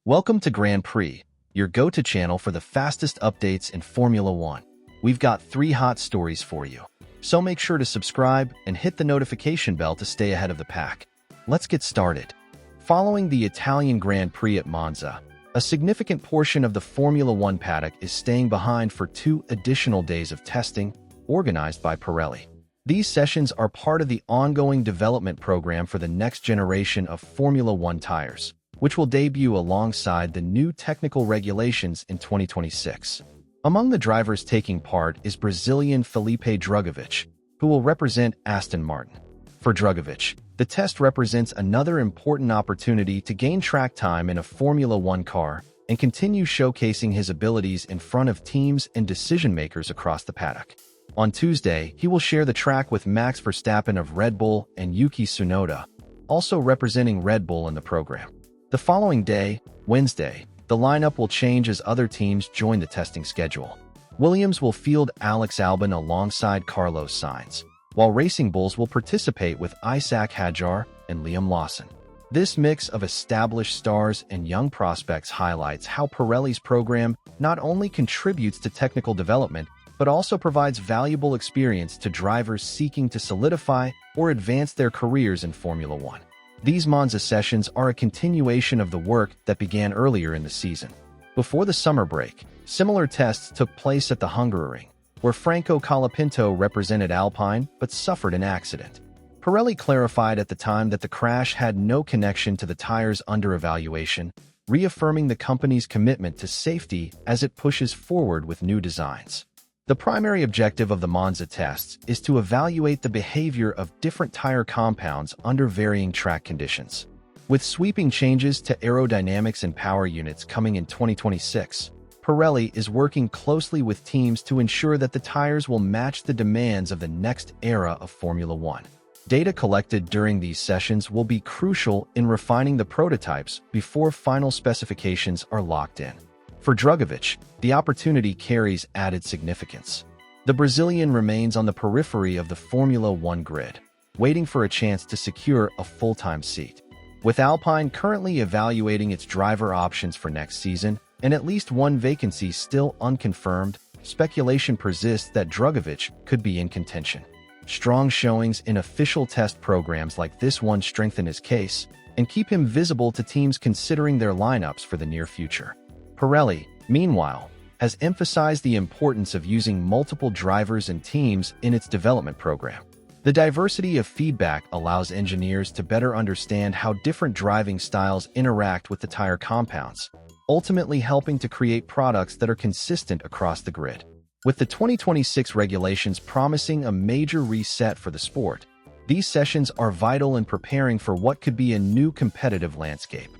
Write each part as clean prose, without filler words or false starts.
Welcome to Grand Prix, your go-to channel for the fastest updates in Formula One. We've got 3 hot stories for you, so make sure to subscribe and hit the notification bell to stay ahead of the pack. Let's get started. Following the Italian Grand Prix at Monza, a significant portion of the Formula One paddock is staying behind for 2 additional days of testing, organized by Pirelli. These sessions are part of the ongoing development program for the next generation of Formula One tires, which will debut alongside the new technical regulations in 2026. Among the drivers taking part is Brazilian Felipe Drugovich, who will represent Aston Martin. For Drugovich, the test represents another important opportunity to gain track time in a Formula One car and continue showcasing his abilities in front of teams and decision-makers across the paddock. On Tuesday, he will share the track with Max Verstappen of Red Bull and Yuki Tsunoda, also representing Red Bull in the program. The following day, Wednesday, the lineup will change as other teams join the testing schedule. Williams will field Alex Albon alongside Carlos Sainz, while Racing Bulls will participate with Isaac Hadjar and Liam Lawson. This mix of established stars and young prospects highlights how Pirelli's program not only contributes to technical development, but also provides valuable experience to drivers seeking to solidify or advance their careers in Formula One. These Monza sessions are a continuation of the work that began earlier in the season. Before the summer break, similar tests took place at the Hungaroring, where Franco Colapinto represented Alpine but suffered an accident. Pirelli clarified at the time that the crash had no connection to the tires under evaluation, reaffirming the company's commitment to safety as it pushes forward with new designs. The primary objective of the Monza tests is to evaluate the behavior of different tire compounds under varying track conditions. With sweeping changes to aerodynamics and power units coming in 2026, Pirelli is working closely with teams to ensure that the tires will match the demands of the next era of Formula One. Data collected during these sessions will be crucial in refining the prototypes before final specifications are locked in. For Drugovich, the opportunity carries added significance. The Brazilian remains on the periphery of the Formula One grid, waiting for a chance to secure a full-time seat. With Alpine currently evaluating its driver options for next season, and at least one vacancy still unconfirmed, speculation persists that Drugovich could be in contention. Strong showings in official test programs like this one strengthen his case and keep him visible to teams considering their lineups for the near future. Pirelli, meanwhile, has emphasized the importance of using multiple drivers and teams in its development program. The diversity of feedback allows engineers to better understand how different driving styles interact with the tire compounds, ultimately helping to create products that are consistent across the grid. With the 2026 regulations promising a major reset for the sport, these sessions are vital in preparing for what could be a new competitive landscape.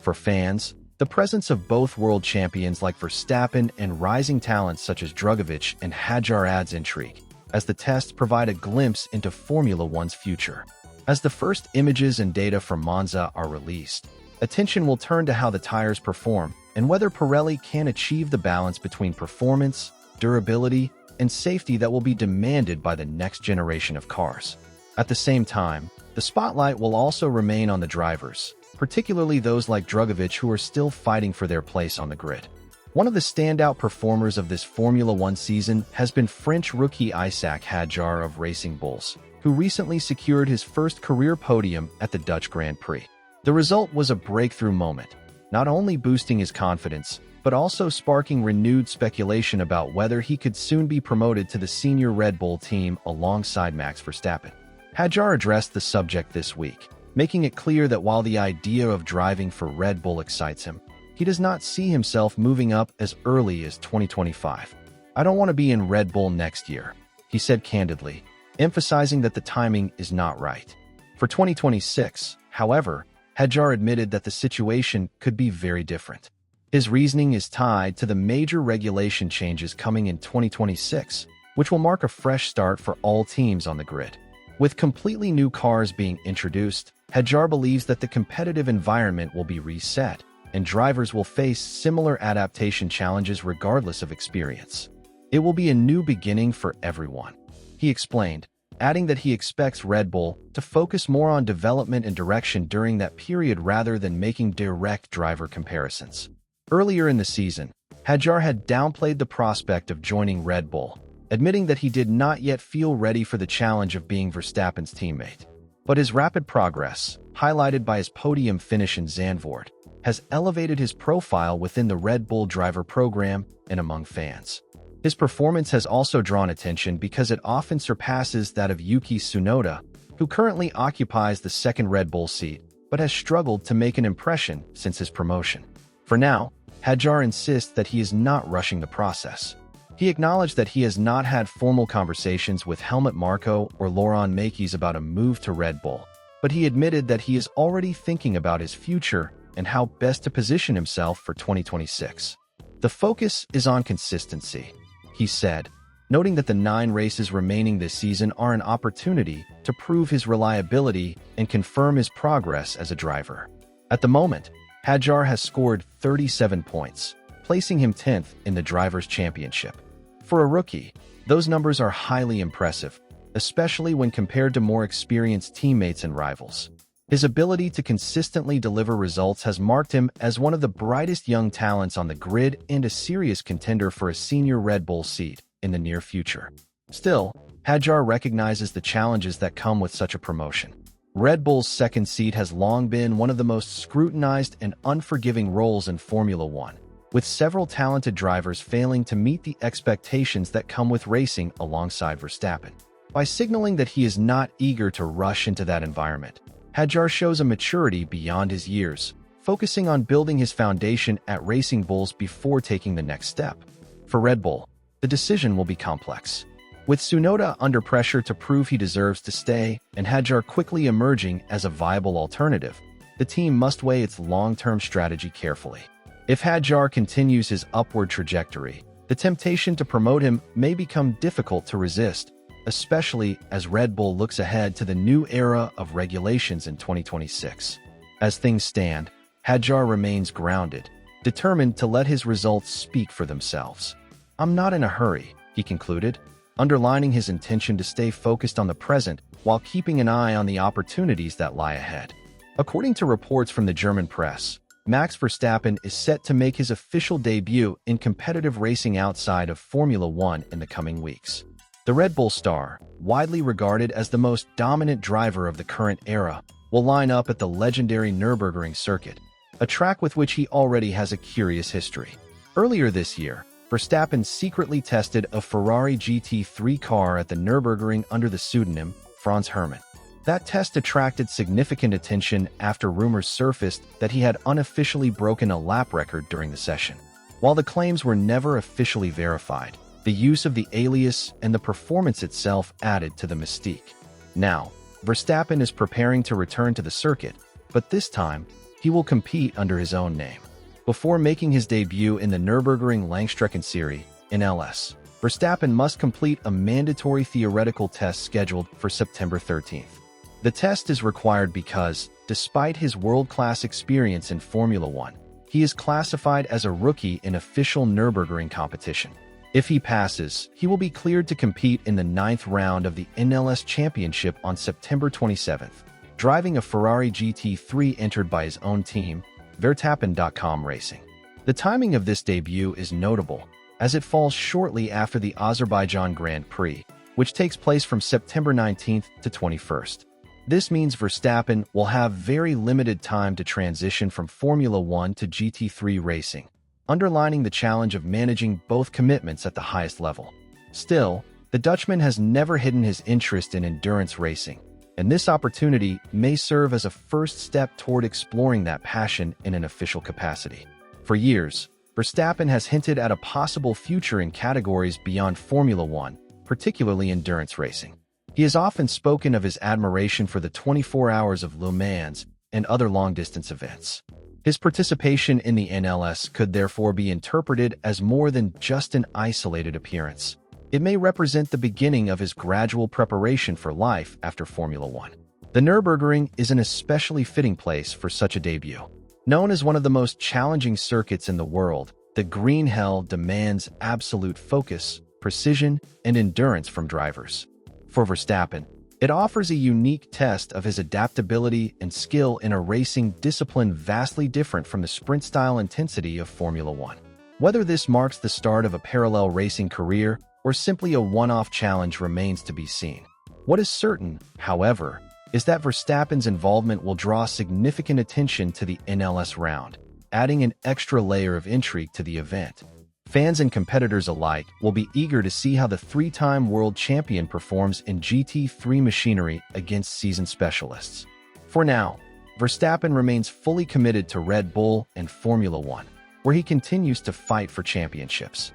For fans, the presence of both world champions like Verstappen and rising talents such as Drugovich and Hadjar adds intrigue, as the tests provide a glimpse into Formula One's future. As the first images and data from Monza are released, attention will turn to how the tires perform and whether Pirelli can achieve the balance between performance, durability, and safety that will be demanded by the next generation of cars. At the same time, the spotlight will also remain on the drivers, particularly those like Drugovich who are still fighting for their place on the grid. One of the standout performers of this Formula One season has been French rookie Isaac Hadjar of Racing Bulls, who recently secured his first career podium at the Dutch Grand Prix. The result was a breakthrough moment, not only boosting his confidence, but also sparking renewed speculation about whether he could soon be promoted to the senior Red Bull team alongside Max Verstappen. Hadjar addressed the subject this week, making it clear that while the idea of driving for Red Bull excites him, he does not see himself moving up as early as 2025. "I don't want to be in Red Bull next year," he said candidly, emphasizing that the timing is not right. For 2026, however, Hadjar admitted that the situation could be very different. His reasoning is tied to the major regulation changes coming in 2026, which will mark a fresh start for all teams on the grid. With completely new cars being introduced, Hadjar believes that the competitive environment will be reset, and drivers will face similar adaptation challenges regardless of experience. "It will be a new beginning for everyone," he explained, adding that he expects Red Bull to focus more on development and direction during that period rather than making direct driver comparisons. Earlier in the season, Hadjar had downplayed the prospect of joining Red Bull, admitting that he did not yet feel ready for the challenge of being Verstappen's teammate. But his rapid progress, highlighted by his podium finish in Zandvoort, has elevated his profile within the Red Bull driver program and among fans. His performance has also drawn attention because it often surpasses that of Yuki Tsunoda, who currently occupies the second Red Bull seat, but has struggled to make an impression since his promotion. For now, Hadjar insists that he is not rushing the process. He acknowledged that he has not had formal conversations with Helmut Marko or Laurent Mekies about a move to Red Bull, but he admitted that he is already thinking about his future and how best to position himself for 2026. The focus is on consistency, he said, noting that the 9 races remaining this season are an opportunity to prove his reliability and confirm his progress as a driver. At the moment, Hadjar has scored 37 points, placing him 10th in the Drivers' Championship. For a rookie, those numbers are highly impressive, especially when compared to more experienced teammates and rivals. His ability to consistently deliver results has marked him as one of the brightest young talents on the grid and a serious contender for a senior Red Bull seat in the near future. Still, Hadjar recognizes the challenges that come with such a promotion. Red Bull's second seat has long been one of the most scrutinized and unforgiving roles in Formula One, with several talented drivers failing to meet the expectations that come with racing alongside Verstappen. By signaling that he is not eager to rush into that environment, Hadjar shows a maturity beyond his years, focusing on building his foundation at Racing Bulls before taking the next step. For Red Bull, the decision will be complex. With Tsunoda under pressure to prove he deserves to stay and Hadjar quickly emerging as a viable alternative, the team must weigh its long-term strategy carefully. If Hadjar continues his upward trajectory, the temptation to promote him may become difficult to resist, especially as Red Bull looks ahead to the new era of regulations in 2026. As things stand, Hadjar remains grounded, determined to let his results speak for themselves. "I'm not in a hurry," he concluded, underlining his intention to stay focused on the present while keeping an eye on the opportunities that lie ahead. According to reports from the German press, Max Verstappen is set to make his official debut in competitive racing outside of Formula One in the coming weeks. The Red Bull star, widely regarded as the most dominant driver of the current era, will line up at the legendary Nürburgring circuit, a track with which he already has a curious history. Earlier this year, Verstappen secretly tested a Ferrari GT3 car at the Nürburgring under the pseudonym Franz Hermann. That test attracted significant attention after rumors surfaced that he had unofficially broken a lap record during the session. While the claims were never officially verified, the use of the alias and the performance itself added to the mystique. Now, Verstappen is preparing to return to the circuit, but this time, he will compete under his own name. Before making his debut in the Nürburgring Langstreckenserie, NLS, Verstappen must complete a mandatory theoretical test scheduled for September 13th. The test is required because, despite his world-class experience in Formula One, he is classified as a rookie in official Nürburgring competition. If he passes, he will be cleared to compete in the 9th round of the NLS Championship on September 27th, driving a Ferrari GT3 entered by his own team, Verstappen.com Racing. The timing of this debut is notable, as it falls shortly after the Azerbaijan Grand Prix, which takes place from September 19th to 21st. This means Verstappen will have very limited time to transition from Formula One to GT3 racing, underlining the challenge of managing both commitments at the highest level. Still, the Dutchman has never hidden his interest in endurance racing, and this opportunity may serve as a first step toward exploring that passion in an official capacity. For years, Verstappen has hinted at a possible future in categories beyond Formula One, particularly endurance racing. He has often spoken of his admiration for the 24 Hours of Le Mans and other long-distance events. His participation in the NLS could therefore be interpreted as more than just an isolated appearance. It may represent the beginning of his gradual preparation for life after Formula One. The Nürburgring is an especially fitting place for such a debut. Known as one of the most challenging circuits in the world, the Green Hell demands absolute focus, precision, and endurance from drivers. For Verstappen, it offers a unique test of his adaptability and skill in a racing discipline vastly different from the sprint-style intensity of Formula One. Whether this marks the start of a parallel racing career or simply a one-off challenge remains to be seen. What is certain, however, is that Verstappen's involvement will draw significant attention to the NLS round, adding an extra layer of intrigue to the event. Fans and competitors alike will be eager to see how the three-time world champion performs in GT3 machinery against seasoned specialists. For now, Verstappen remains fully committed to Red Bull and Formula One, where he continues to fight for championships.